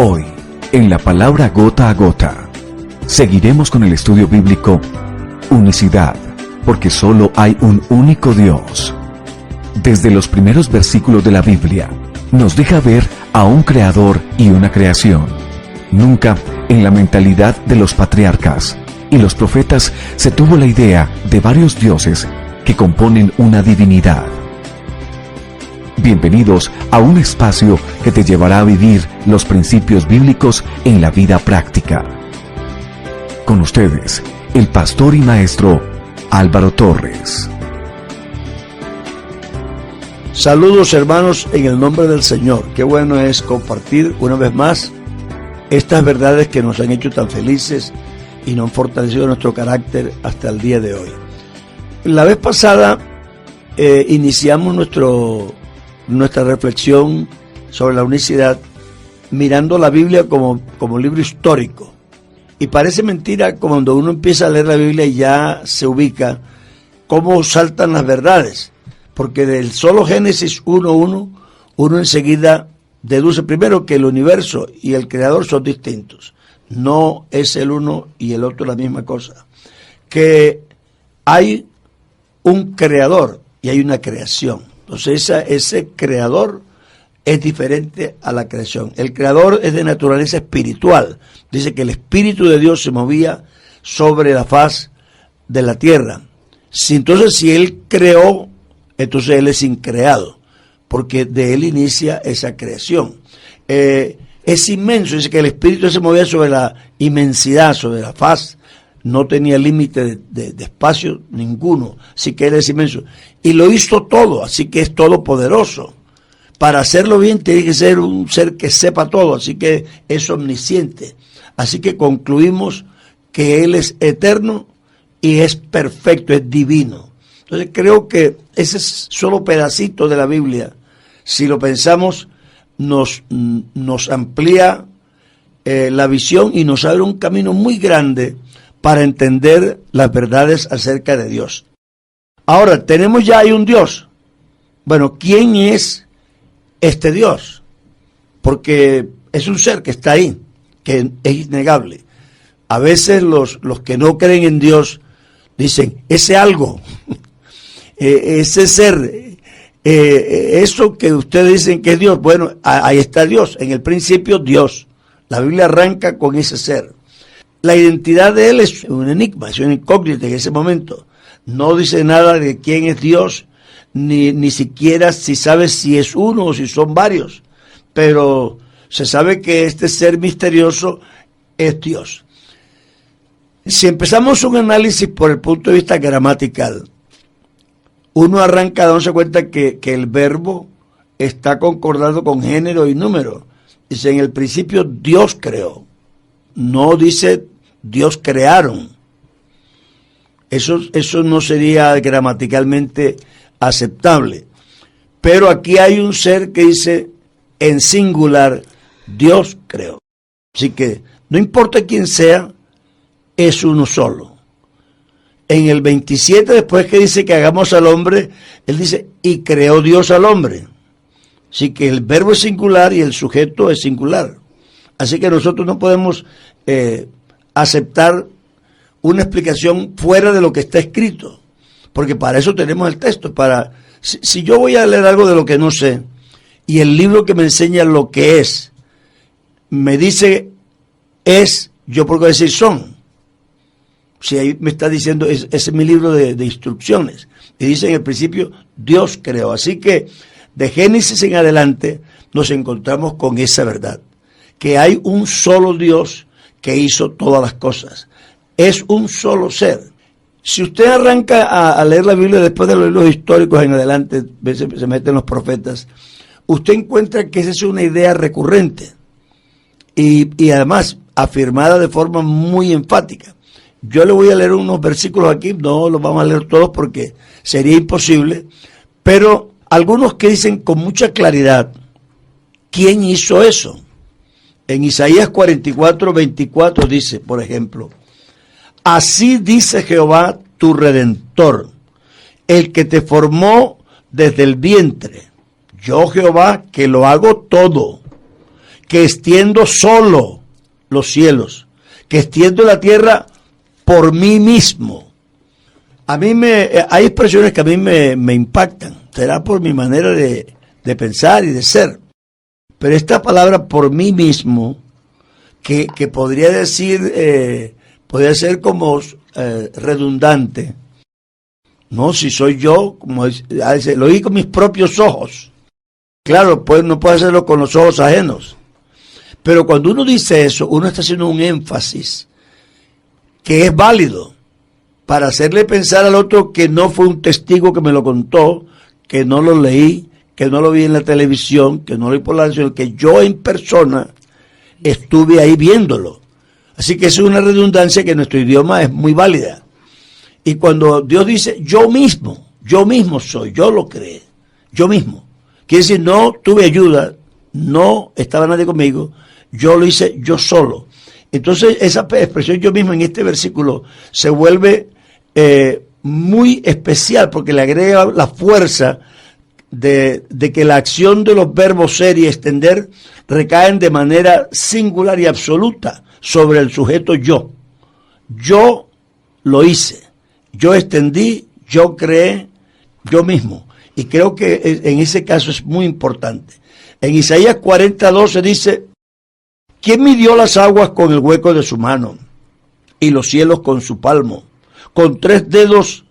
Hoy, en la palabra gota a gota, seguiremos con el estudio bíblico Unicidad, porque solo hay un único Dios. Desde los primeros versículos de la Biblia, nos deja ver a un creador y una creación. Nunca en la mentalidad de los patriarcas y los profetas se tuvo la idea de varios dioses que componen una divinidad. Bienvenidos a un espacio que te llevará a vivir los principios bíblicos en la vida práctica. Con ustedes, el pastor y maestro Álvaro Torres. Saludos, hermanos, en el nombre del Señor. Qué bueno es compartir una vez más estas verdades que nos han hecho tan felices y nos han fortalecido nuestro carácter hasta el día de hoy. La vez pasada iniciamos nuestra reflexión sobre la unicidad mirando la Biblia como libro histórico. Y parece mentira cuando uno empieza a leer la Biblia y ya se ubica cómo saltan las verdades. Porque del solo Génesis 1:1, uno enseguida deduce primero que el universo y el creador son distintos. No es el uno y el otro la misma cosa. Que hay un creador y hay una creación. Entonces ese creador es diferente a la creación. El creador es de naturaleza espiritual. Dice que el Espíritu de Dios se movía sobre la faz de la tierra. Entonces si Él creó, entonces Él es increado, porque de Él inicia esa creación. Es inmenso, dice que el Espíritu se movía sobre la inmensidad, sobre la faz, no tenía límite de espacio ninguno, así que Él es inmenso. Y lo hizo todo, así que es todopoderoso. Para hacerlo bien tiene que ser un ser que sepa todo, así que es omnisciente. Así que concluimos que Él es eterno y es perfecto, es divino. Entonces creo que ese es solo pedacito de la Biblia. Si lo pensamos, nos amplía la visión y nos abre un camino muy grande para entender las verdades acerca de Dios. Ahora, tenemos ya ahí un Dios. Bueno, ¿quién es este Dios? Porque es un ser que está ahí, que es innegable. A veces los que no creen en Dios dicen, ese algo, ese ser, eso que ustedes dicen que es Dios, bueno, ahí está Dios, en el principio Dios. La Biblia arranca con ese ser. La identidad de Él es un enigma, es una incógnita en ese momento. No dice nada de quién es Dios, ni siquiera si sabe si es uno o si son varios, pero se sabe que este ser misterioso es Dios. Si empezamos un análisis por el punto de vista gramatical, uno arranca dándose cuenta que el verbo está concordado con género y número. Dice, en el principio Dios creó. No dice Dios crearon. Eso no sería gramaticalmente aceptable. Pero aquí hay un ser que dice en singular, Dios creó. Así que no importa quién sea, es uno solo. En el 27, después que dice que hagamos al hombre, él dice, y creó Dios al hombre. Así que el verbo es singular y el sujeto es singular. Así que nosotros no podemos aceptar una explicación fuera de lo que está escrito, porque para eso tenemos el texto. Si yo voy a leer algo de lo que no sé, y el libro que me enseña lo que es, me dice es, yo puedo decir son. Si ahí me está diciendo, ese es mi libro de instrucciones. Y dice en el principio, Dios creó. Así que de Génesis en adelante nos encontramos con esa verdad. Que hay un solo Dios que hizo todas las cosas. Es un solo ser. Si usted arranca a leer la Biblia después de los libros históricos en adelante, se meten los profetas, usted encuentra que esa es una idea recurrente. Y además afirmada de forma muy enfática. Yo le voy a leer unos versículos aquí, no los vamos a leer todos porque sería imposible, pero algunos que dicen con mucha claridad, ¿quién hizo eso? En Isaías 44:24 dice, por ejemplo, así dice Jehová tu Redentor, el que te formó desde el vientre, yo Jehová que lo hago todo, que extiendo solo los cielos, que extiendo la tierra por mí mismo. Hay expresiones que a mí me impactan, será por mi manera de pensar y de ser. Pero esta palabra por mí mismo, que podría decir, podría ser como redundante. No, si soy yo, como lo vi con mis propios ojos. Claro, pues no puedo hacerlo con los ojos ajenos. Pero cuando uno dice eso, uno está haciendo un énfasis que es válido para hacerle pensar al otro que no fue un testigo que me lo contó, que no lo leí, que no lo vi en la televisión, que no lo vi por la televisión, que yo en persona estuve ahí viéndolo. Así que eso es una redundancia que en nuestro idioma es muy válida. Y cuando Dios dice, yo mismo soy, yo lo creé, yo mismo. Quiere decir, no tuve ayuda, no estaba nadie conmigo, yo lo hice yo solo. Entonces esa expresión yo mismo en este versículo se vuelve muy especial porque le agrega la fuerza de que la acción de los verbos ser y extender recaen de manera singular y absoluta sobre el sujeto yo. Yo lo hice, yo extendí, yo creé, yo mismo. Y creo que en ese caso es muy importante. En Isaías 40:12 dice, ¿quién midió las aguas con el hueco de su mano y los cielos con su palmo? Con 3 dedos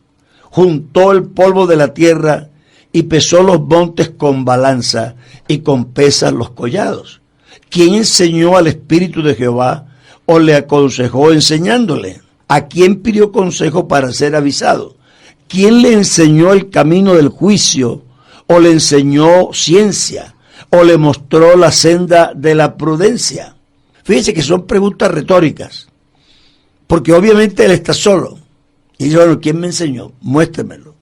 juntó el polvo de la tierra y pesó los montes con balanza y con pesas los collados. ¿Quién enseñó al Espíritu de Jehová o le aconsejó enseñándole? ¿A quién pidió consejo para ser avisado? ¿Quién le enseñó el camino del juicio o le enseñó ciencia o le mostró la senda de la prudencia? Fíjense que son preguntas retóricas, porque obviamente él está solo. Y dice, bueno, ¿quién me enseñó? Muéstremelo.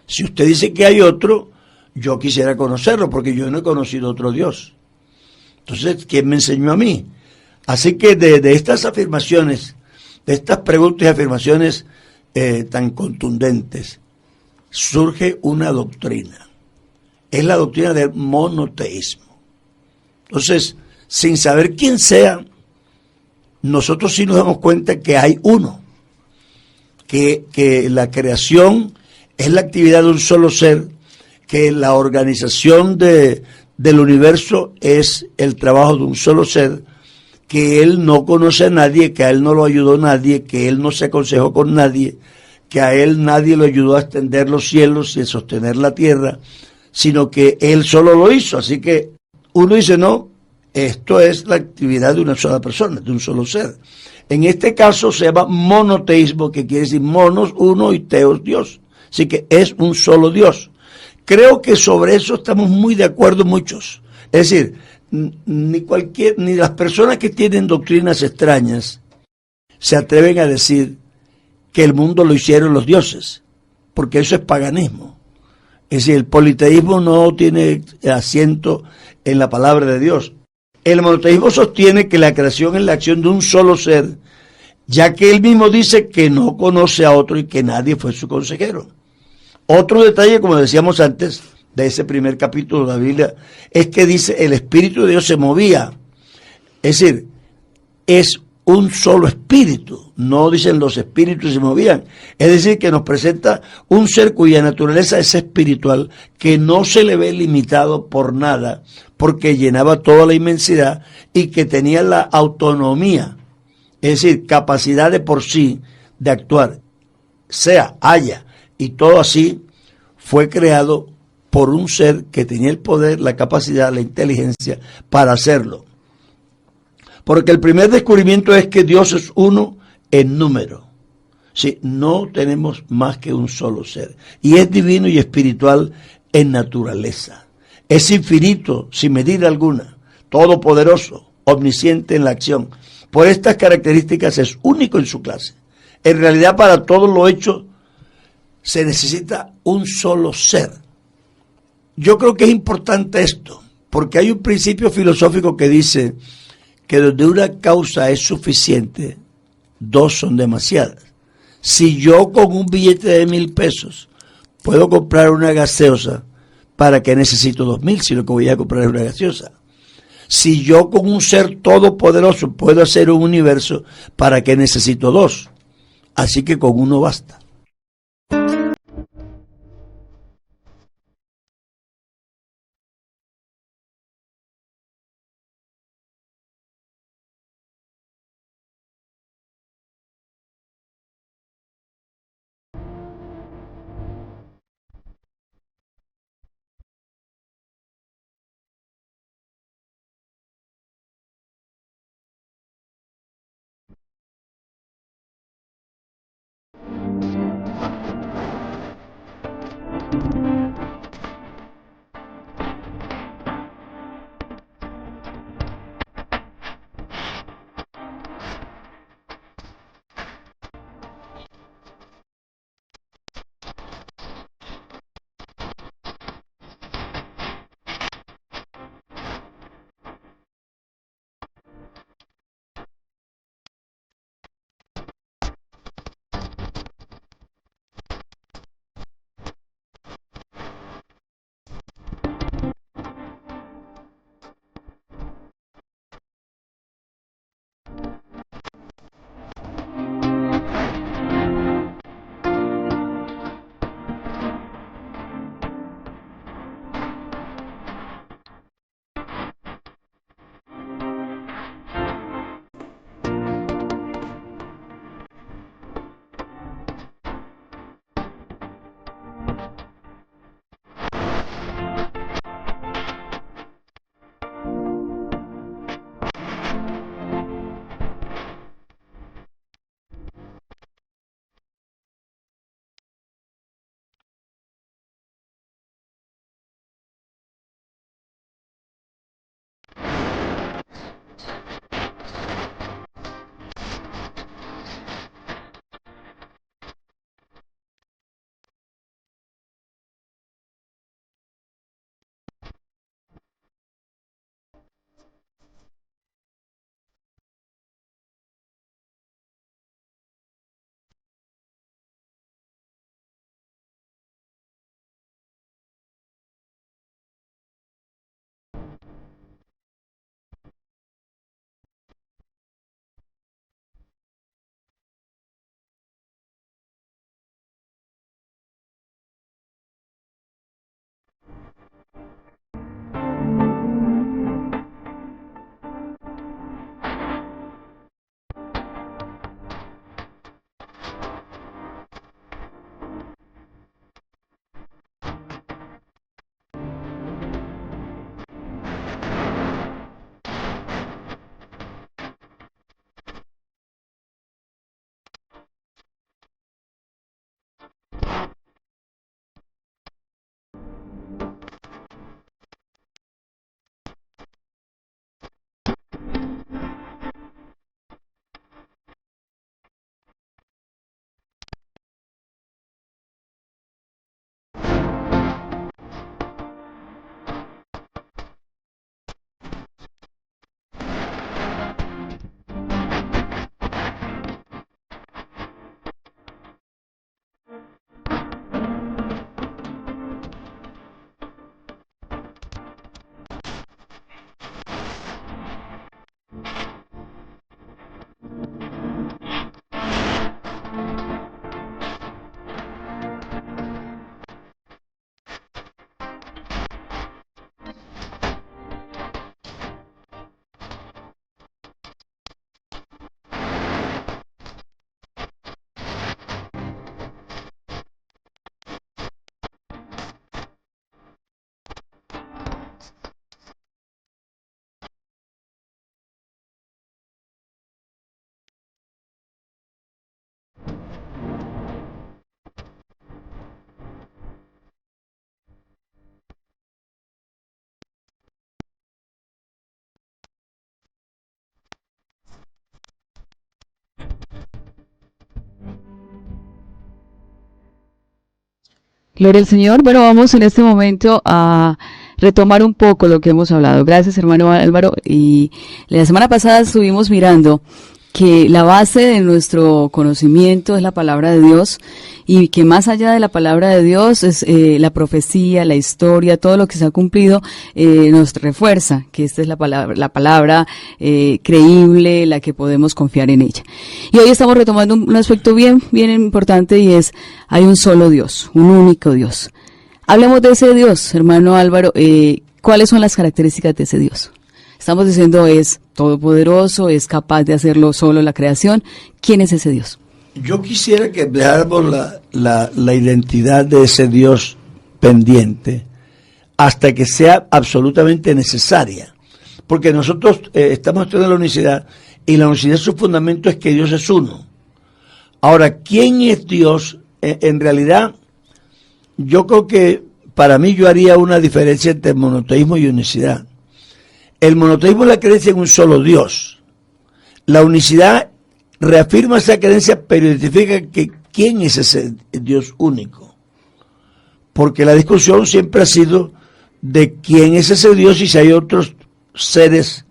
Si usted dice que hay otro, yo quisiera conocerlo, porque yo no he conocido otro Dios. Entonces, ¿quién me enseñó a mí? Así que de estas afirmaciones, de estas preguntas y afirmaciones tan contundentes, surge una doctrina. Es la doctrina del monoteísmo. Entonces, sin saber quién sea, nosotros sí nos damos cuenta que hay uno, que la creación es la actividad de un solo ser, que la organización del universo es el trabajo de un solo ser, que él no conoce a nadie, que a él no lo ayudó nadie, que él no se aconsejó con nadie, que a él nadie lo ayudó a extender los cielos y a sostener la tierra, sino que él solo lo hizo. Así que uno dice, no, esto es la actividad de una sola persona, de un solo ser. En este caso se llama monoteísmo, que quiere decir monos, uno, y teos, Dios. Así que es un solo Dios. Creo que sobre eso estamos muy de acuerdo muchos. Es decir, ni las personas que tienen doctrinas extrañas se atreven a decir que el mundo lo hicieron los dioses, porque eso es paganismo. Es decir, el politeísmo no tiene asiento en la palabra de Dios. El monoteísmo sostiene que la creación es la acción de un solo ser, ya que él mismo dice que no conoce a otro y que nadie fue su consejero. Otro detalle, como decíamos antes, de ese primer capítulo de la Biblia, es que dice el Espíritu de Dios se movía. Es decir, es un solo espíritu, no dicen los espíritus se movían. Es decir, que nos presenta un ser cuya naturaleza es espiritual, que no se le ve limitado por nada, porque llenaba toda la inmensidad y que tenía la autonomía, es decir, capacidad de por sí de actuar, haya, y todo así fue creado por un ser que tenía el poder, la capacidad, la inteligencia para hacerlo. Porque el primer descubrimiento es que Dios es uno en número. Sí, no tenemos más que un solo ser. Y es divino y espiritual en naturaleza. Es infinito, sin medida alguna, todopoderoso, omnisciente en la acción. Por estas características es único en su clase. En realidad, para todo lo hecho se necesita un solo ser. Yo creo que es importante esto, porque hay un principio filosófico que dice que donde una causa es suficiente, dos son demasiadas. Si yo con un billete de 1,000 pesos puedo comprar una gaseosa, ¿para qué necesito 2,000 si lo que voy a comprar es una gaseosa? Si yo con un ser todopoderoso puedo hacer un universo, ¿para qué necesito dos? Así que con uno basta. Gloria al Señor. Bueno, vamos en este momento a retomar un poco lo que hemos hablado. Gracias, hermano Álvaro. Y la semana pasada estuvimos mirando que la base de nuestro conocimiento es la palabra de Dios y que más allá de la palabra de Dios es la profecía, la historia, todo lo que se ha cumplido nos refuerza que esta es la palabra creíble, la que podemos confiar en ella. Y hoy estamos retomando un aspecto bien importante y es, hay un solo Dios, un único Dios. Hablemos de ese Dios, hermano Álvaro, ¿cuáles son las características de ese Dios? Estamos diciendo es todopoderoso, es capaz de hacerlo solo la creación. ¿Quién es ese Dios? Yo quisiera que dejáramos la identidad de ese Dios pendiente hasta que sea absolutamente necesaria. Porque nosotros estamos estudiando la unicidad y la unicidad su fundamento es que Dios es uno. Ahora, ¿quién es Dios? En realidad, yo creo que para mí yo haría una diferencia entre monoteísmo y unicidad. El monoteísmo es la creencia en un solo Dios. La unicidad reafirma esa creencia, pero identifica que quién es ese Dios único. Porque la discusión siempre ha sido de quién es ese Dios y si hay otros seres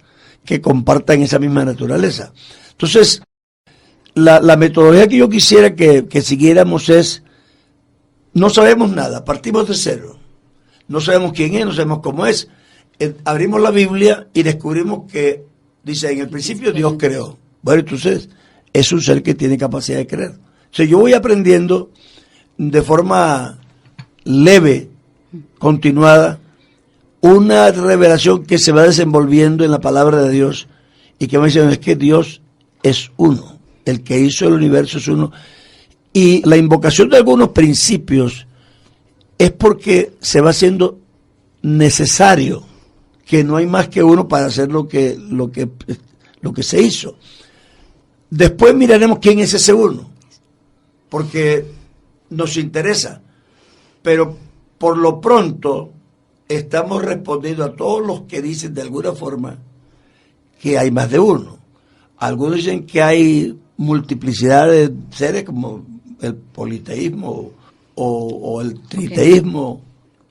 que compartan esa misma naturaleza. Entonces, la metodología que yo quisiera que siguiéramos es, no sabemos nada, partimos de cero. No sabemos quién es, no sabemos cómo es. Abrimos la Biblia y descubrimos que, dice, en el principio Dios creó. Bueno, entonces, es un ser que tiene capacidad de creer. O sea, yo voy aprendiendo de forma leve, continuada, una revelación que se va desenvolviendo en la palabra de Dios y que me dicen es que Dios es uno. El que hizo el universo es uno. Y la invocación de algunos principios es porque se va haciendo necesario, que no hay más que uno para hacer lo que se hizo. Después miraremos quién es ese uno, porque nos interesa, pero por lo pronto estamos respondiendo a todos los que dicen de alguna forma que hay más de uno. Algunos dicen que hay multiplicidad de seres como el politeísmo o el triteísmo,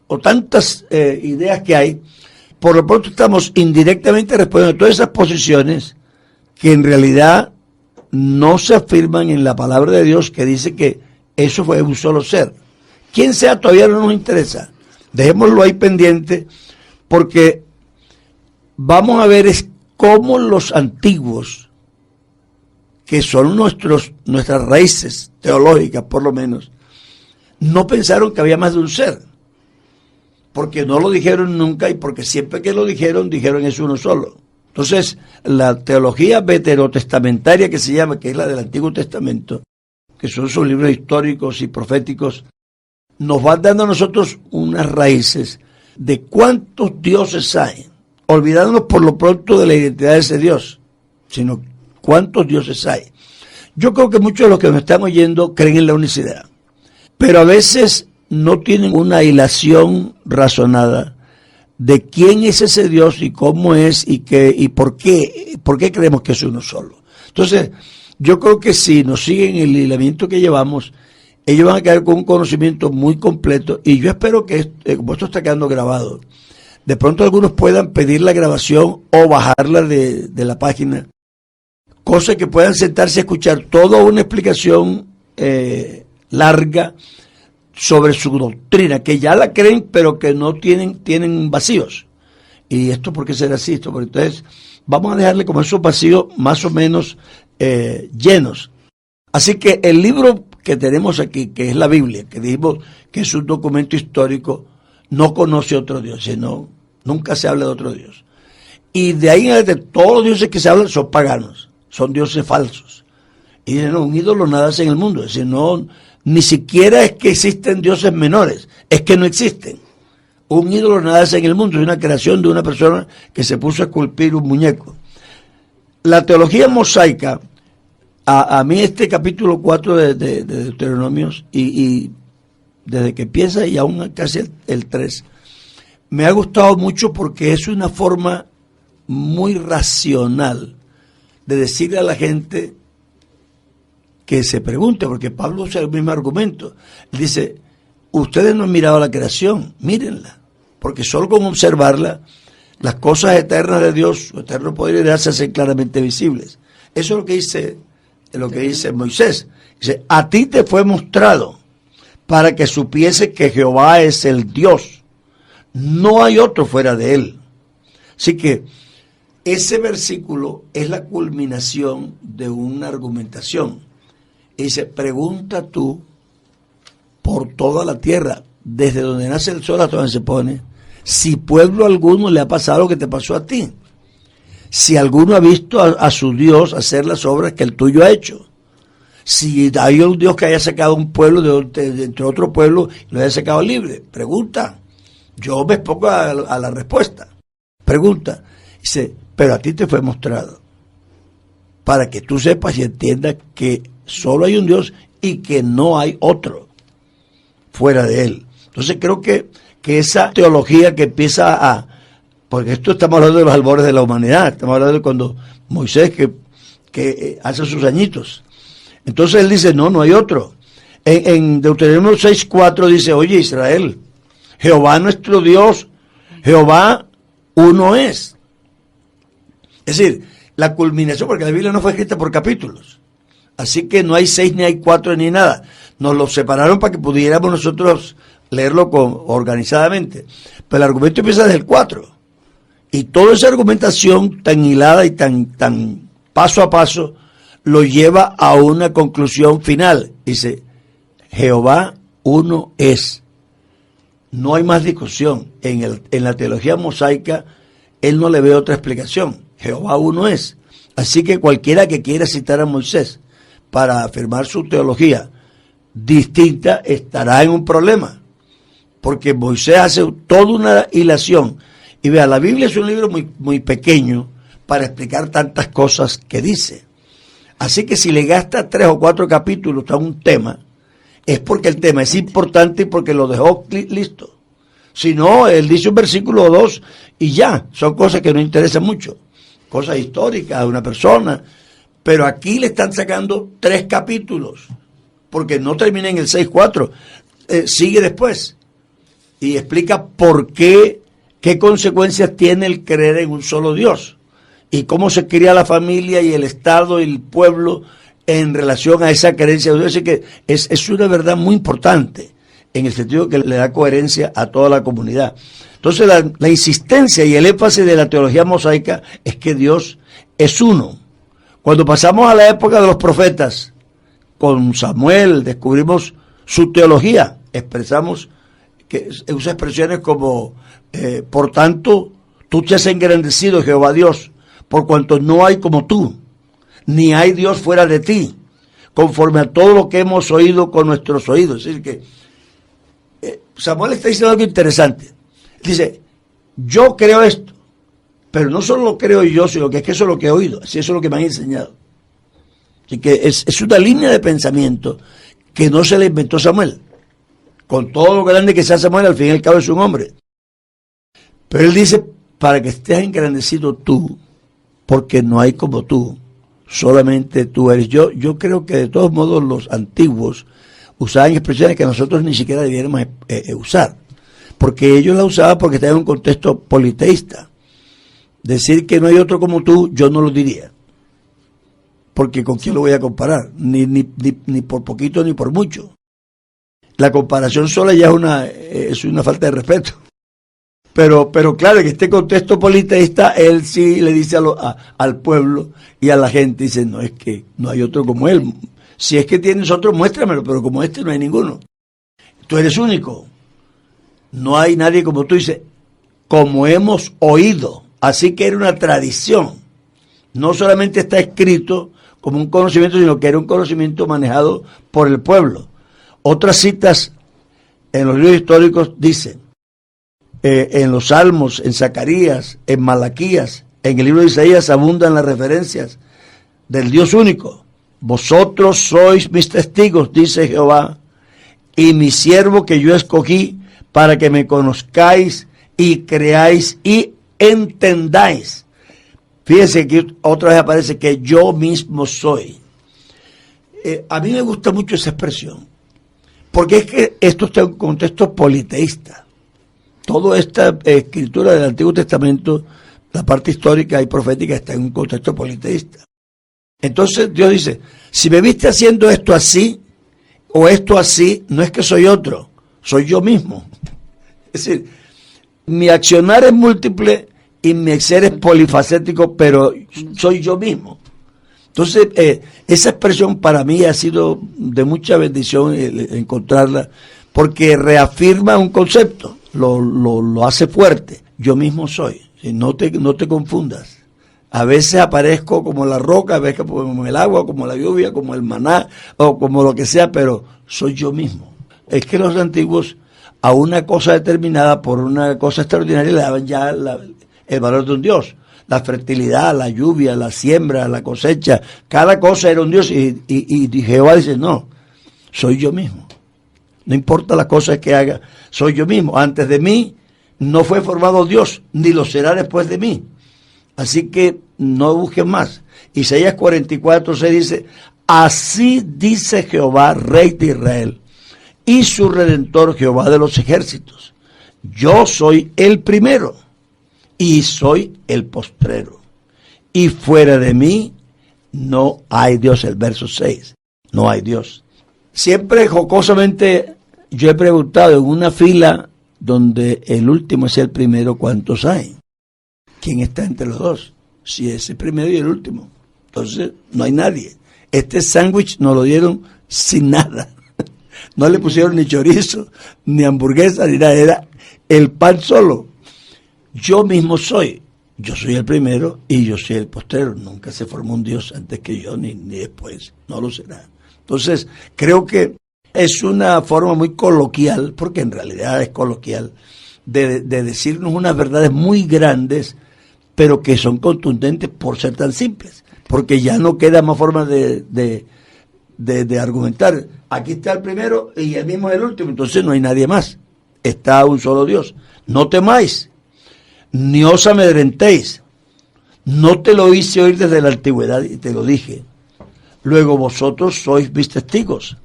o tantas ideas que hay. Por lo pronto estamos indirectamente respondiendo a todas esas posiciones que en realidad no se afirman en la palabra de Dios, que dice que eso fue un solo ser. Quién sea todavía no nos interesa. Dejémoslo ahí pendiente, porque vamos a ver es cómo los antiguos, que son nuestras raíces teológicas por lo menos, no pensaron que había más de un ser. Porque no lo dijeron nunca y porque siempre que lo dijeron es uno solo. Entonces, la teología veterotestamentaria que se llama, que es la del Antiguo Testamento, que son sus libros históricos y proféticos, nos van dando a nosotros unas raíces de cuántos dioses hay, olvidándonos por lo pronto de la identidad de ese Dios, sino cuántos dioses hay. Yo creo que muchos de los que nos están oyendo creen en la unicidad, pero a veces no tienen una hilación razonada de quién es ese Dios y cómo es y por qué creemos que es uno solo. Entonces, yo creo que si nos siguen el hilamiento que llevamos, ellos van a quedar con un conocimiento muy completo y yo espero que, como esto está quedando grabado, de pronto algunos puedan pedir la grabación o bajarla de la página, cosa que puedan sentarse a escuchar toda una explicación larga sobre su doctrina, que ya la creen, pero que no tienen vacíos. ¿Y esto por qué será así? Entonces, vamos a dejarle como esos vacíos más o menos llenos. Así que el libro que tenemos aquí, que es la Biblia, que dijimos que es un documento histórico, no conoce otro Dios, sino nunca se habla de otro Dios. Y de ahí en adelante, todos los dioses que se hablan son paganos, son dioses falsos. Y dicen, no, un ídolo nada hace en el mundo, es decir, no, ni siquiera es que existen dioses menores, es que no existen. Un ídolo nada hace en el mundo, es una creación de una persona que se puso a esculpir un muñeco. La teología mosaica, a mí este capítulo 4 de Deuteronomios, y desde que empieza y aún casi el 3, me ha gustado mucho porque es una forma muy racional de decirle a la gente que se pregunte, porque Pablo usa el mismo argumento. Él dice, ustedes no han mirado la creación, mírenla, porque solo con observarla, las cosas eternas de Dios, su eterno poder y gracia se hacen claramente visibles. Eso es lo que dice Moisés. Dice, a ti te fue mostrado para que supiese que Jehová es el Dios. No hay otro fuera de él. Así que ese versículo es la culminación de una argumentación. Y dice, pregunta tú por toda la tierra, desde donde nace el sol hasta donde se pone, si pueblo alguno le ha pasado lo que te pasó a ti. Si alguno ha visto a su Dios hacer las obras que el tuyo ha hecho. Si hay un Dios que haya sacado un pueblo de entre otro pueblo y lo haya sacado libre. Pregunta. Yo me expongo a la respuesta. Pregunta. Dice, pero a ti te fue mostrado para que tú sepas y entiendas que solo hay un Dios y que no hay otro fuera de él. Entonces creo que esa teología que empieza porque esto estamos hablando de los albores de la humanidad, estamos hablando de cuando Moisés que hace sus añitos. Entonces él dice, no hay otro. En Deuteronomio 6:4 dice, oye Israel, Jehová nuestro Dios, Jehová uno es. Es decir, la culminación, porque la Biblia no fue escrita por capítulos. Así que no hay 6, ni hay 4, ni nada. Nos lo separaron para que pudiéramos nosotros leerlo organizadamente. Pero el argumento empieza desde el 4. Y toda esa argumentación tan hilada y tan paso a paso lo lleva a una conclusión final. Dice, Jehová uno es. No hay más discusión. En la teología mosaica, él no le ve otra explicación. Jehová uno es. Así que cualquiera que quiera citar a Moisés para afirmar su teología distinta estará en un problema. Porque Moisés hace toda una hilación. Y vea, la Biblia es un libro muy pequeño para explicar tantas cosas que dice. Así que si le gasta 3 o 4 capítulos a un tema, es porque el tema es importante y porque lo dejó listo. Si no, él dice un versículo o 2 y ya, son cosas que no interesan mucho. Cosas históricas de una persona. Pero aquí le están sacando 3 capítulos, porque no termina en el 6:4, sigue después. Y explica por qué consecuencias tiene el creer en un solo Dios. Y cómo se cría la familia y el Estado y el pueblo en relación a esa creencia de Dios. Así que es una verdad muy importante, en el sentido que le da coherencia a toda la comunidad. Entonces la insistencia y el énfasis de la teología mosaica es que Dios es uno. Cuando pasamos a la época de los profetas, con Samuel descubrimos su teología, expresamos que usa expresiones como, por tanto, tú te has engrandecido, Jehová Dios, por cuanto no hay como tú, ni hay Dios fuera de ti, conforme a todo lo que hemos oído con nuestros oídos. Es decir, que Samuel está diciendo algo interesante. Dice, yo creo esto, pero no solo lo creo yo, sino que es que eso es lo que he oído, así eso es lo que me han enseñado. Así que es una línea de pensamiento que no se le inventó Samuel. Con todo lo grande que sea Samuel, al fin y al cabo es un hombre. Pero él dice, para que estés engrandecido tú, porque no hay como tú, solamente tú eres. Yo creo que de todos modos los antiguos usaban expresiones que nosotros ni siquiera debiéramos usar, porque ellos la usaban porque estaban en un contexto politeísta. Decir que no hay otro como tú, yo no lo diría, porque ¿con quién lo voy a comparar? Ni por poquito ni por mucho. La comparación sola ya es una falta de respeto. Pero claro, en este contexto politeísta, él sí le dice al pueblo y a la gente, dice, no, es que no hay otro como él. Si es que tienes otro, muéstramelo, pero como este no hay ninguno. Tú eres único. No hay nadie como tú, dice, como hemos oído. Así que era una tradición. No solamente está escrito como un conocimiento, sino que era un conocimiento manejado por el pueblo. Otras citas en los libros históricos dicen, en los Salmos, en Zacarías, en Malaquías, en el libro de Isaías abundan las referencias del Dios único. Vosotros sois mis testigos, dice Jehová, y mi siervo que yo escogí para que me conozcáis y creáis y entendáis. Fíjense que otra vez aparece que yo mismo soy. A mí me gusta mucho esa expresión, porque es que esto está en un contexto politeísta. Toda esta escritura del Antiguo Testamento, la parte histórica y profética, está en un contexto politeísta. Entonces Dios dice, si me viste haciendo esto así, o esto así, no es que soy otro, soy yo mismo. Es decir, mi accionar es múltiple y mi ser es polifacético, pero soy yo mismo. Entonces, esa expresión para mí ha sido de mucha bendición encontrarla, porque reafirma un concepto, lo hace fuerte. Yo mismo soy, no te confundas. A veces aparezco como la roca, a veces como el agua, como la lluvia, como el maná, o como lo que sea, pero soy yo mismo. Es que los antiguos a una cosa determinada, por una cosa extraordinaria, le daban ya el valor de un Dios. La fertilidad, la lluvia, la siembra, la cosecha, cada cosa era un Dios. Y Jehová dice, no, soy yo mismo. No importa las cosas que haga, soy yo mismo. Antes de mí no fue formado Dios, ni lo será después de mí. Así que no busquen más. Isaías 44:6 dice, así dice Jehová, Rey de Israel, y su Redentor, Jehová de los ejércitos. Yo soy el primero y soy el postrero. Y fuera de mí no hay Dios. El verso 6. No hay Dios. Siempre jocosamente yo he preguntado en una fila donde el último es el primero, ¿cuántos hay? ¿Quién está entre los dos? Si es el primero y el último. Entonces no hay nadie. Este sándwich nos lo dieron sin nada. No le pusieron ni chorizo, ni hamburguesa, ni nada. Era el pan solo. Yo mismo soy. Yo soy el primero y yo soy el postrero. Nunca se formó un Dios antes que yo, ni después. No lo será. Entonces, creo que es una forma muy coloquial, porque en realidad es coloquial, de decirnos unas verdades muy grandes, pero que son contundentes por ser tan simples. Porque ya no queda más forma de argumentar. Aquí está el primero y el mismo es el último. Entonces no hay nadie más. Está un solo Dios. No temáis, ni os amedrentéis. No te lo hice oír desde la antigüedad y te lo dije. Luego vosotros sois mis testigos.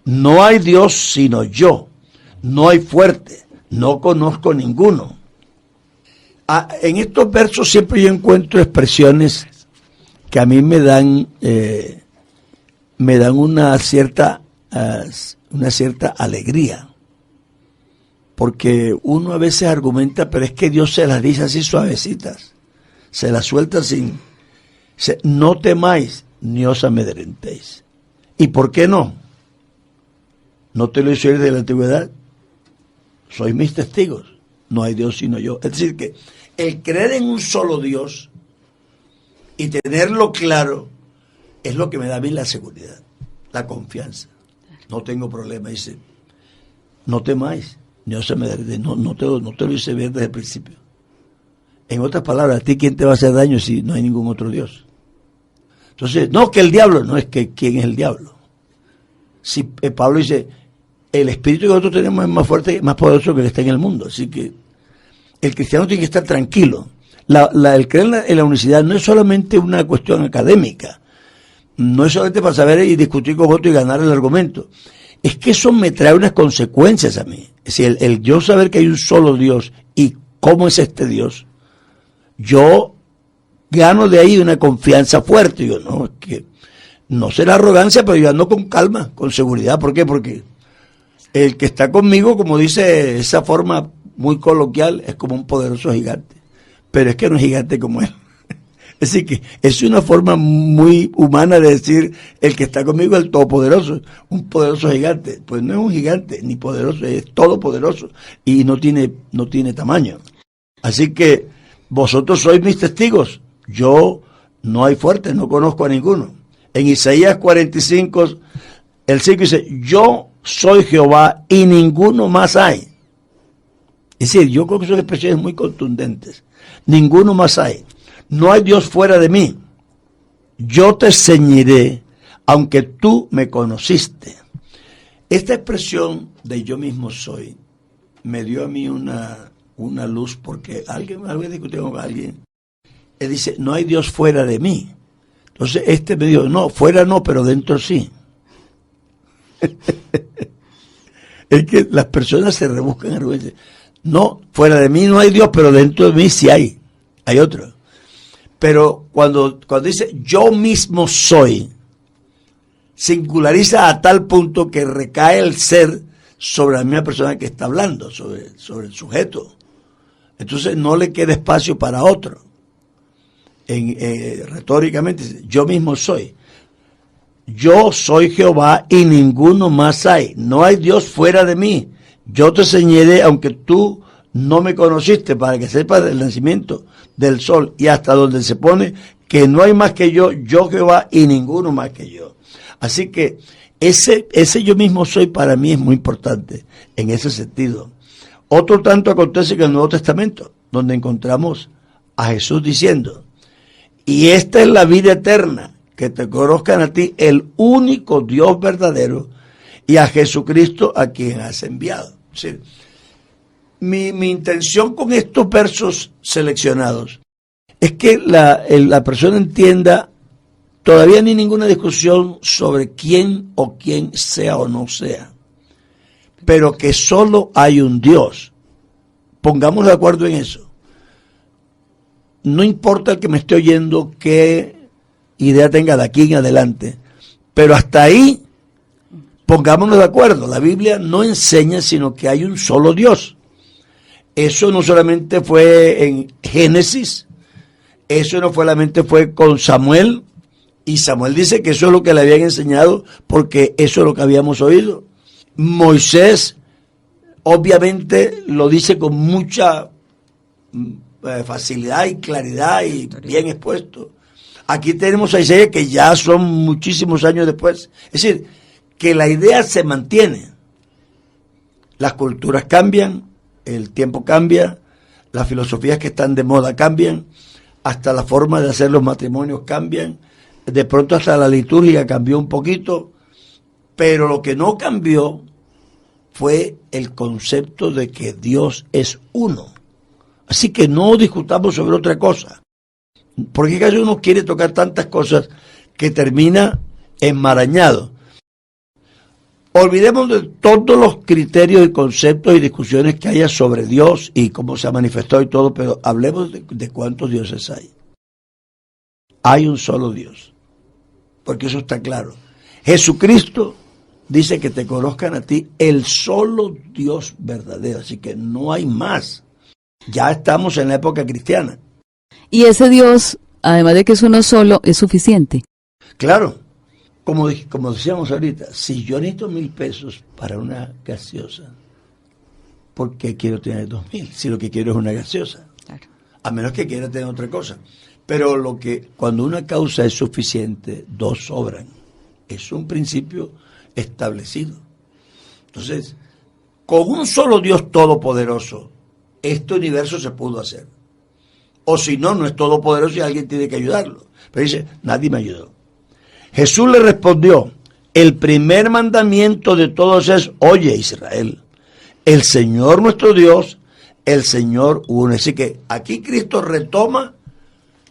No hay Dios sino yo. No hay fuerte. No conozco ninguno. En estos versos siempre yo encuentro expresiones que a mí me dan una cierta alegría. Porque uno a veces argumenta, pero es que Dios se las dice así suavecitas. Se las suelta sin... no temáis ni os amedrentéis. ¿Y por qué no? No te lo hice oír de la antigüedad. Sois mis testigos. No hay Dios sino yo. Es decir, que el creer en un solo Dios y tenerlo claro es lo que me da a mí la seguridad, la confianza. No tengo problema. Dice, no temáis, ni os amedrentéis. No te lo hice ver desde el principio. En otras palabras, ¿a ti quién te va a hacer daño si no hay ningún otro Dios? Entonces, no, que el diablo, no es que quién es el diablo. Si Pablo dice, el espíritu que nosotros tenemos es más fuerte, más poderoso que el que está en el mundo. Así que el cristiano tiene que estar tranquilo. El creer en la unicidad no es solamente una cuestión académica. No es solamente para saber y discutir con otro y ganar el argumento. Es que eso me trae unas consecuencias a mí. Es decir, el yo saber que hay un solo Dios y cómo es este Dios, yo gano de ahí una confianza fuerte. Yo no, es que no será arrogancia, pero yo ando con calma, con seguridad. ¿Por qué? Porque el que está conmigo, como dice esa forma muy coloquial, es como un poderoso gigante. Pero es que no es gigante como él. Es decir, que es una forma muy humana de decir, el que está conmigo es el todopoderoso, un poderoso gigante. Pues no es un gigante, ni poderoso, es todopoderoso y no tiene tamaño. Así que vosotros sois mis testigos. Yo no hay fuerte, no conozco a ninguno. En Isaías 45, el 5 dice, yo soy Jehová y ninguno más hay. Es decir, yo creo que son expresiones muy contundentes. Ninguno más hay. No hay Dios fuera de mí. Yo te ceñiré, aunque tú me conociste. Esta expresión de yo mismo soy me dio a mí una luz, porque alguien discutió con alguien. Él dice, no hay Dios fuera de mí. Entonces me dijo, no, fuera no, pero dentro sí. Es que las personas se rebuscan argumentos. No, fuera de mí no hay Dios, pero dentro de mí sí hay otro. Pero cuando dice yo mismo soy, singulariza a tal punto que recae el ser sobre la misma persona que está hablando, sobre el sujeto. Entonces no le queda espacio para otro. Retóricamente dice, yo mismo soy. Yo soy Jehová y ninguno más hay. No hay Dios fuera de mí. Yo te señalé, aunque tú no me conociste, para que sepas del nacimiento del sol y hasta donde se pone, que no hay más que yo Jehová y ninguno más que yo. Así que ese yo mismo soy para mí es muy importante en ese sentido. Otro tanto acontece en el Nuevo Testamento, donde encontramos a Jesús diciendo, y esta es la vida eterna, que te conozcan a ti, el único Dios verdadero, y a Jesucristo a quien has enviado. Es decir, mi intención con estos versos seleccionados es que la persona entienda, todavía ni ninguna discusión sobre quién sea o no sea, pero que solo hay un Dios. Pongamos de acuerdo en eso. No importa el que me esté oyendo qué idea tenga de aquí en adelante, pero hasta ahí pongámonos de acuerdo. La Biblia no enseña sino que hay un solo Dios. Eso no solamente fue en Génesis, eso no solamente fue con Samuel, y Samuel dice que eso es lo que le habían enseñado porque eso es lo que habíamos oído. Moisés obviamente lo dice con mucha facilidad y claridad y bien expuesto. Aquí tenemos a Isaías que ya son muchísimos años después. Es decir, que la idea se mantiene. Las culturas cambian, el tiempo cambia, las filosofías que están de moda cambian, hasta la forma de hacer los matrimonios cambian, de pronto hasta la liturgia cambió un poquito, pero lo que no cambió fue el concepto de que Dios es uno. Así que no discutamos sobre otra cosa, porque casi uno quiere tocar tantas cosas que termina enmarañado. Olvidemos de todos los criterios y conceptos y discusiones que haya sobre Dios y cómo se ha manifestado y todo, pero hablemos de cuántos dioses hay. Hay un solo Dios, porque eso está claro. Jesucristo dice que te conozcan a ti, el solo Dios verdadero, así que no hay más. Ya estamos en la época cristiana. Y ese Dios, además de que es uno solo, es suficiente. Claro. Como decíamos ahorita, si yo necesito 1,000 pesos para una gaseosa, ¿por qué quiero tener 2,000? Si lo que quiero es una gaseosa. Claro. A menos que quiera tener otra cosa. Pero cuando una causa es suficiente, dos sobran. Es un principio establecido. Entonces, con un solo Dios todopoderoso, este universo se pudo hacer. O si no, no es todopoderoso y alguien tiene que ayudarlo. Pero dice, nadie me ayudó. Jesús le respondió, el primer mandamiento de todos es, oye Israel, el Señor nuestro Dios, el Señor uno. Así que aquí Cristo retoma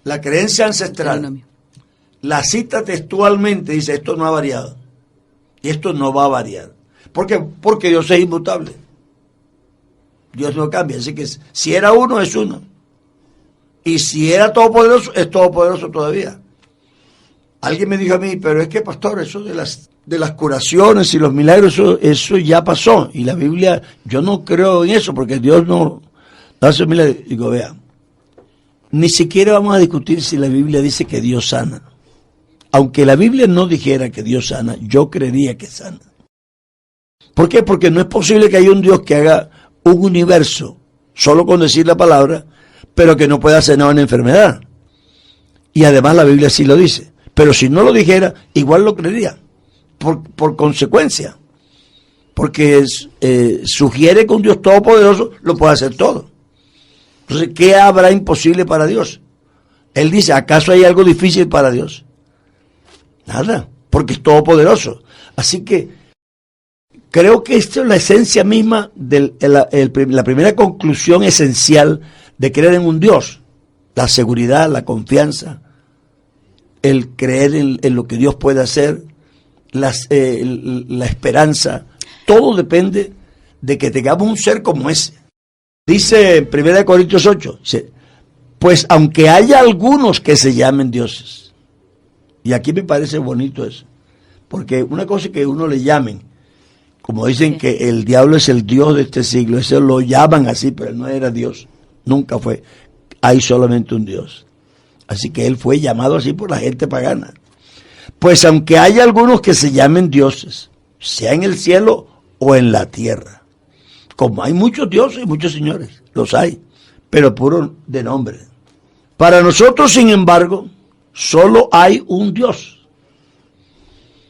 la creencia ancestral. La cita textualmente, dice, esto no ha variado. Y esto no va a variar. ¿Por qué? Porque Dios es inmutable. Dios no cambia. Así que si era uno, es uno. Y si era todopoderoso, es todopoderoso todavía. Alguien me dijo a mí, pero es que pastor, eso de las curaciones y los milagros, eso ya pasó. Y la Biblia, yo no creo en eso, porque Dios no hace milagros. Digo, vea, ni siquiera vamos a discutir si la Biblia dice que Dios sana. Aunque la Biblia no dijera que Dios sana, yo creería que sana. ¿Por qué? Porque no es posible que haya un Dios que haga un universo, solo con decir la palabra, pero que no pueda sanar una enfermedad. Y además la Biblia sí lo dice. Pero si no lo dijera, igual lo creería, por consecuencia. Porque sugiere que un Dios todopoderoso lo puede hacer todo. Entonces, ¿qué habrá imposible para Dios? Él dice, ¿acaso hay algo difícil para Dios? Nada, porque es todopoderoso. Así que creo que esta es la esencia misma de la primera conclusión esencial de creer en un Dios. La seguridad, la confianza, el creer en lo que Dios puede hacer, la esperanza, todo depende de que tengamos un ser como ese. Dice en 1 Corintios 8, dice, Pues aunque haya algunos que se llamen dioses, y aquí me parece bonito eso, porque una cosa es que uno le llamen, como dicen que el diablo es el Dios de este siglo, eso lo llaman así, pero él no era Dios, nunca fue, hay solamente un Dios. Así que él fue llamado así por la gente pagana. Pues aunque haya algunos que se llamen dioses, sea en el cielo o en la tierra, como hay muchos dioses y muchos señores, los hay, pero puro de nombre. Para nosotros, sin embargo, solo hay un Dios.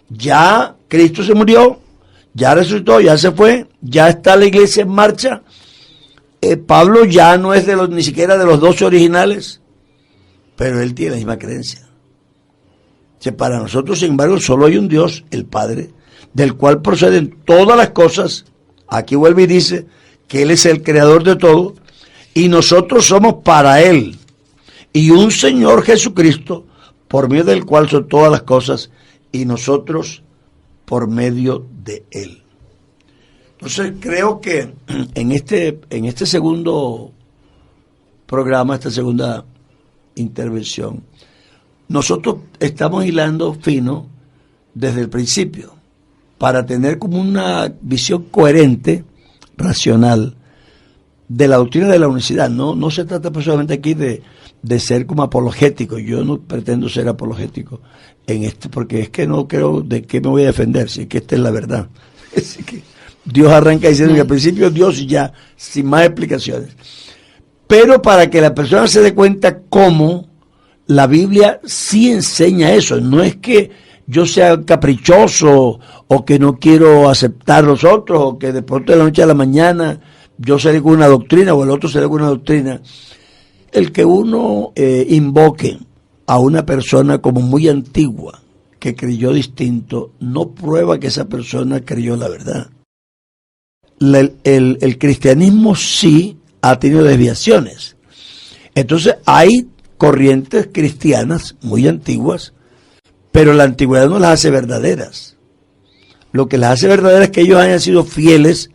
Ya Cristo se murió, ya resucitó, ya se fue, ya está la iglesia en marcha. Pablo ya no es ni siquiera de los 12 originales, pero él tiene la misma creencia. Para nosotros, sin embargo, solo hay un Dios, el Padre, del cual proceden todas las cosas. Aquí vuelve y dice que Él es el creador de todo, y nosotros somos para Él, y un Señor Jesucristo, por medio del cual son todas las cosas, y nosotros por medio de Él. Entonces creo que en este segundo programa, esta segunda intervención, nosotros estamos hilando fino desde el principio para tener como una visión coherente, racional, de la doctrina de la unicidad. No se trata personalmente aquí de ser como apologético. Yo no pretendo ser apologético en porque es que no creo de qué me voy a defender, si es que esta es la verdad. Así que Dios arranca diciendo que al principio Dios y ya, sin más explicaciones. Pero para que la persona se dé cuenta cómo la Biblia sí enseña eso. No es que yo sea caprichoso o que no quiero aceptar los otros o que de pronto de la noche a la mañana yo salgo con una doctrina o el otro sale con una doctrina. El que uno invoque a una persona como muy antigua que creyó distinto no prueba que esa persona creyó la verdad. El cristianismo sí ha tenido desviaciones. Entonces hay corrientes cristianas muy antiguas, pero la antigüedad no las hace verdaderas. Lo que las hace verdaderas es que ellos hayan sido fieles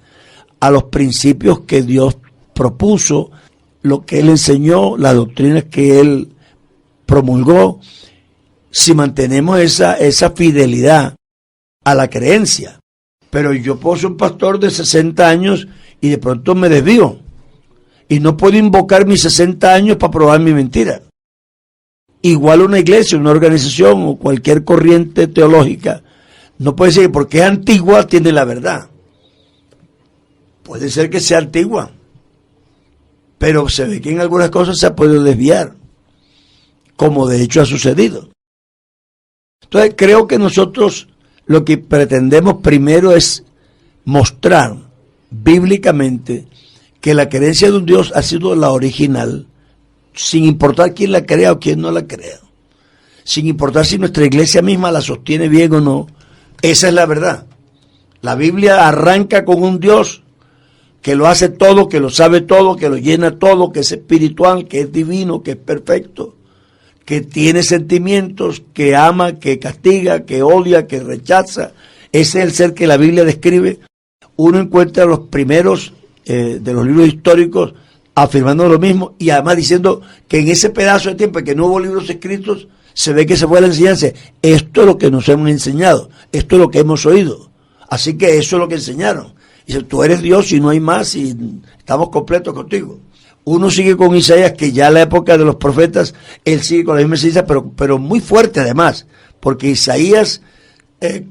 a los principios que Dios propuso, lo que Él enseñó, las doctrinas que Él promulgó. Si mantenemos esa fidelidad a la creencia. Pero yo puedo ser un pastor de 60 años y de pronto me desvío. Y no puedo invocar mis 60 años para probar mi mentira. Igual una iglesia, una organización o cualquier corriente teológica no puede decir que porque es antigua tiene la verdad. Puede ser que sea antigua, pero se ve que en algunas cosas se ha podido desviar, como de hecho ha sucedido. Entonces creo que nosotros lo que pretendemos primero es mostrar bíblicamente que la creencia de un Dios ha sido la original, sin importar quién la crea o quién no la crea, sin importar si nuestra iglesia misma la sostiene bien o no. Esa es la verdad. La Biblia arranca con un Dios que lo hace todo, que lo sabe todo, que lo llena todo, que es espiritual, que es divino, que es perfecto, que tiene sentimientos, que ama, que castiga, que odia, que rechaza. Ese es el ser que la Biblia describe. Uno encuentra los primeros de los libros históricos afirmando lo mismo y además diciendo que en ese pedazo de tiempo en que no hubo libros escritos, se ve que se fue la enseñanza. Esto es lo que nos hemos enseñado, esto es lo que hemos oído. Así que eso es lo que enseñaron. Dice, tú eres Dios y no hay más y estamos completos contigo. Uno sigue con Isaías, que ya en la época de los profetas, él sigue con la misma enseñanza, pero muy fuerte además, porque Isaías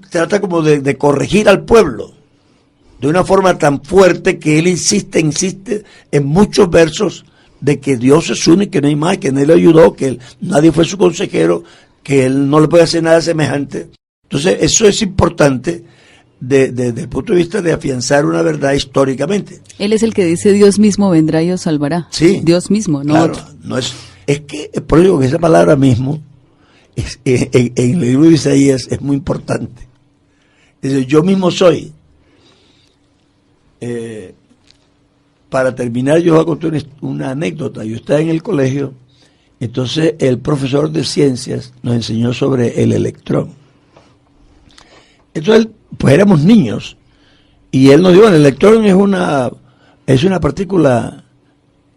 trata como de corregir al pueblo, de una forma tan fuerte que él insiste en muchos versos de que Dios es uno y que no hay más, que él le ayudó, que nadie fue su consejero, que él no le puede hacer nada semejante. Entonces eso es importante desde el punto de vista de afianzar una verdad históricamente. Él es el que dice Dios mismo vendrá y os salvará. Sí. Dios mismo, no claro, otro. No es que, por eso digo que esa palabra mismo, en el libro de Isaías es muy importante. Dice, yo mismo soy. Para terminar, yo voy a contar una anécdota. Yo estaba en el colegio, entonces el profesor de ciencias nos enseñó sobre el electrón. Entonces, pues éramos niños, y él nos dijo, el electrón es una partícula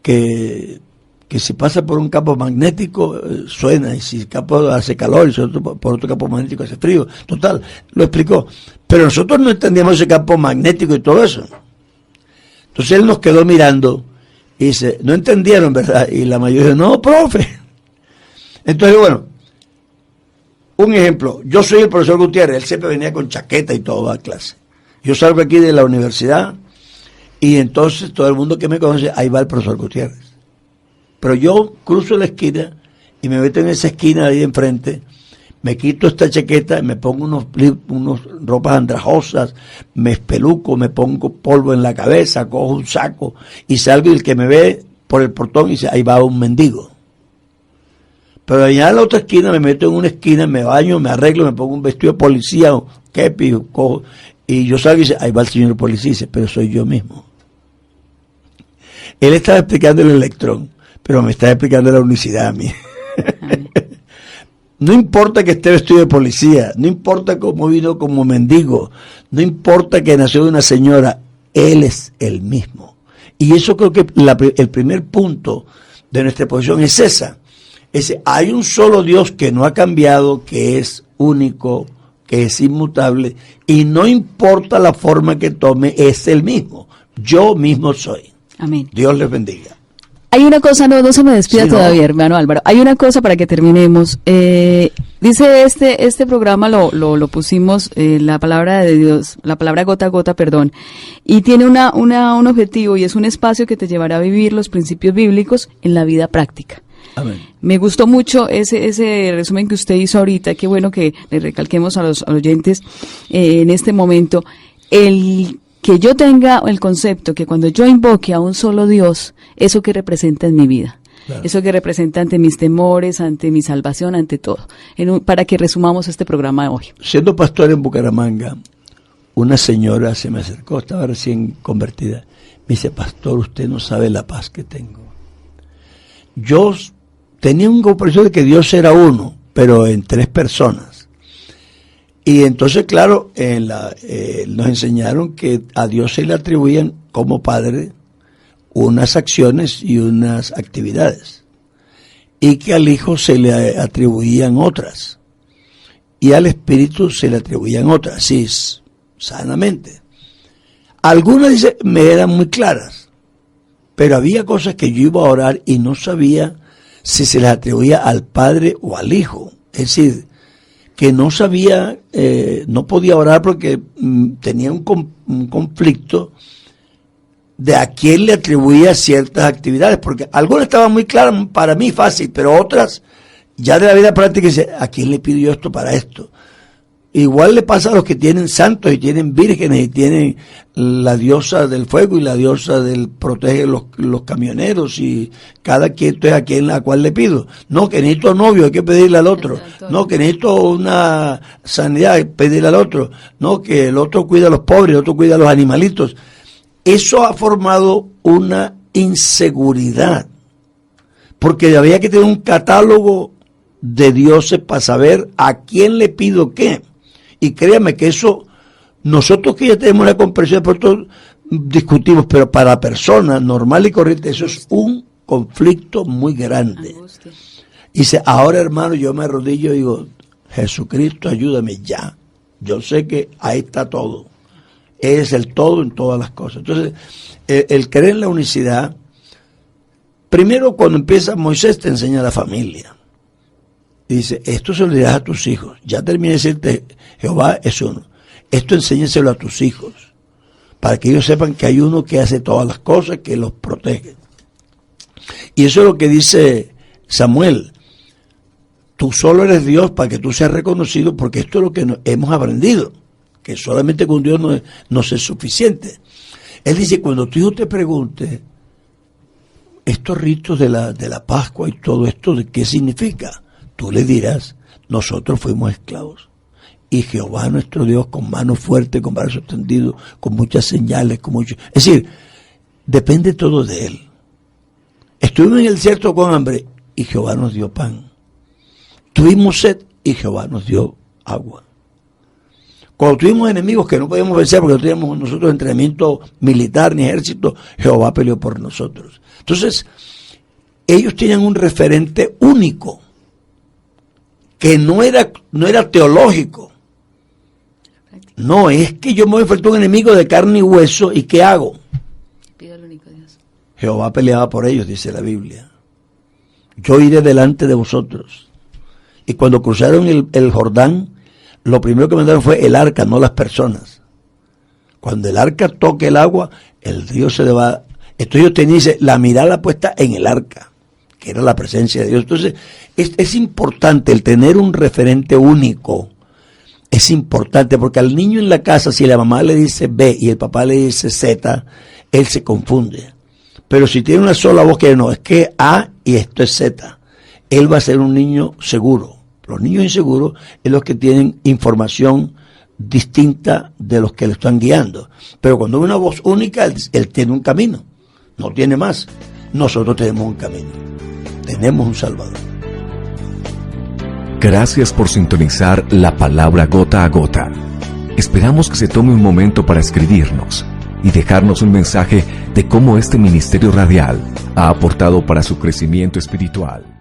que que si pasa por un campo magnético suena, y si el campo hace calor, y por otro campo magnético hace frío. Total, lo explicó. Pero nosotros no entendíamos ese campo magnético y todo eso. Entonces él nos quedó mirando y dice, no entendieron, ¿verdad? Y la mayoría dijo, no, profe. Entonces, bueno, un ejemplo, yo soy el profesor Gutiérrez, él siempre venía con chaqueta y todo a clase. Yo salgo aquí de la universidad y entonces todo el mundo que me conoce, ahí va el profesor Gutiérrez. Pero yo cruzo la esquina y me meto en esa esquina ahí enfrente, me quito esta chaqueta, me pongo unos ropas andrajosas, me espeluco, me pongo polvo en la cabeza, cojo un saco y salgo, y el que me ve por el portón dice, ahí va un mendigo. Pero allá en la otra esquina me meto en una esquina, me baño, me arreglo, me pongo un vestido de policía, un kepi, cojo, y yo salgo y dice, ahí va el señor policía, dice, pero soy yo mismo. Él estaba explicando el electrón, pero me está explicando la unicidad a mí. No importa que esté vestido de policía, no importa cómo vino como mendigo, no importa que nació de una señora, él es el mismo. Y eso creo que el primer punto de nuestra posición es esa. Hay un solo Dios que no ha cambiado, que es único, que es inmutable, y no importa la forma que tome, es el mismo. Yo mismo soy. Amén. Dios les bendiga. Hay una cosa, no se me despida todavía, hermano Álvaro. Hay una cosa para que terminemos. Dice este programa lo pusimos, la palabra de Dios, la palabra gota a gota, perdón, y tiene un objetivo, y es un espacio que te llevará a vivir los principios bíblicos en la vida práctica. Amén. Me gustó mucho ese resumen que usted hizo ahorita. Qué bueno que le recalquemos a los oyentes en este momento que yo tenga el concepto que cuando yo invoque a un solo Dios, eso que representa en mi vida, claro, eso que representa ante mis temores, ante mi salvación, ante todo, para que resumamos este programa de hoy. Siendo pastor en Bucaramanga, una señora se me acercó, estaba recién convertida, me dice, pastor, usted no sabe la paz que tengo. Yo tenía un comprensión de que Dios era uno, pero en tres personas. Y entonces, claro, nos enseñaron que a Dios se le atribuían como Padre unas acciones y unas actividades, y que al Hijo se le atribuían otras, y al Espíritu se le atribuían otras, sí, sanamente. Algunas, dice, me eran muy claras, pero había cosas que yo iba a orar y no sabía si se les atribuía al Padre o al Hijo, es decir, que no sabía, no podía orar porque tenía un conflicto de a quién le atribuía ciertas actividades, porque algunas estaban muy claras para mí, fácil, pero otras, ya de la vida práctica, dice, ¿a quién le pido yo esto para esto? Igual le pasa a los que tienen santos y tienen vírgenes y tienen la diosa del fuego y la diosa del protege los camioneros, y cada quien, entonces a cuál le pido. No, que necesito novio, hay que pedirle al otro. No, que necesito una sanidad, hay que pedirle al otro. No, que el otro cuida a los pobres, el otro cuida a los animalitos. Eso ha formado una inseguridad, porque había que tener un catálogo de dioses para saber a quién le pido qué. Y créame que eso, nosotros que ya tenemos la comprensión, por todo discutimos, pero para personas normal y corriente, eso es un conflicto muy grande. Y dice, ahora hermano, yo me arrodillo y digo, Jesucristo, ayúdame ya. Yo sé que ahí está todo. Es el todo en todas las cosas. Entonces, el creer en la unicidad, primero cuando empieza Moisés te enseña la familia. Dice, esto se lo dirás a tus hijos. Ya terminé de decirte, Jehová es uno. Esto enséñaselo a tus hijos, para que ellos sepan que hay uno que hace todas las cosas, que los protege. Y eso es lo que dice Samuel. Tú solo eres Dios para que tú seas reconocido, porque esto es lo que hemos aprendido, que solamente con Dios no es suficiente. Él dice, cuando tu hijo te pregunte, estos ritos de la Pascua y todo esto, ¿de qué significa? Tú le dirás, nosotros fuimos esclavos, y Jehová nuestro Dios con mano fuerte, con brazo extendido, con muchas señales, es decir, depende todo de Él. Estuvimos en el desierto con hambre, y Jehová nos dio pan. Tuvimos sed, y Jehová nos dio agua. Cuando tuvimos enemigos que no podíamos vencer porque no teníamos nosotros entrenamiento militar ni ejército, Jehová peleó por nosotros. Entonces, ellos tenían un referente único, que no era teológico. No, es que yo me enfrento a un enemigo de carne y hueso, ¿y qué hago? Pido al único Dios. Jehová peleaba por ellos, dice la Biblia. Yo iré delante de vosotros. Y cuando cruzaron el Jordán, lo primero que mandaron fue el arca, no las personas. Cuando el arca toque el agua, el río se le va. Entonces ellos tenían la mirada puesta en el arca, que era la presencia de Dios. Entonces es importante el tener un referente único. Es importante porque al niño en la casa, si la mamá le dice B y el papá le dice Z, él se confunde. Pero si tiene una sola voz que no, es que A y esto es Z, él va a ser un niño seguro. Los niños inseguros es los que tienen información distinta de los que le están guiando. Pero cuando hay una voz única, él tiene un camino, no tiene más. Nosotros tenemos un camino, tenemos un Salvador. Gracias por sintonizar la palabra gota a gota. Esperamos que se tome un momento para escribirnos y dejarnos un mensaje de cómo este ministerio radial ha aportado para su crecimiento espiritual.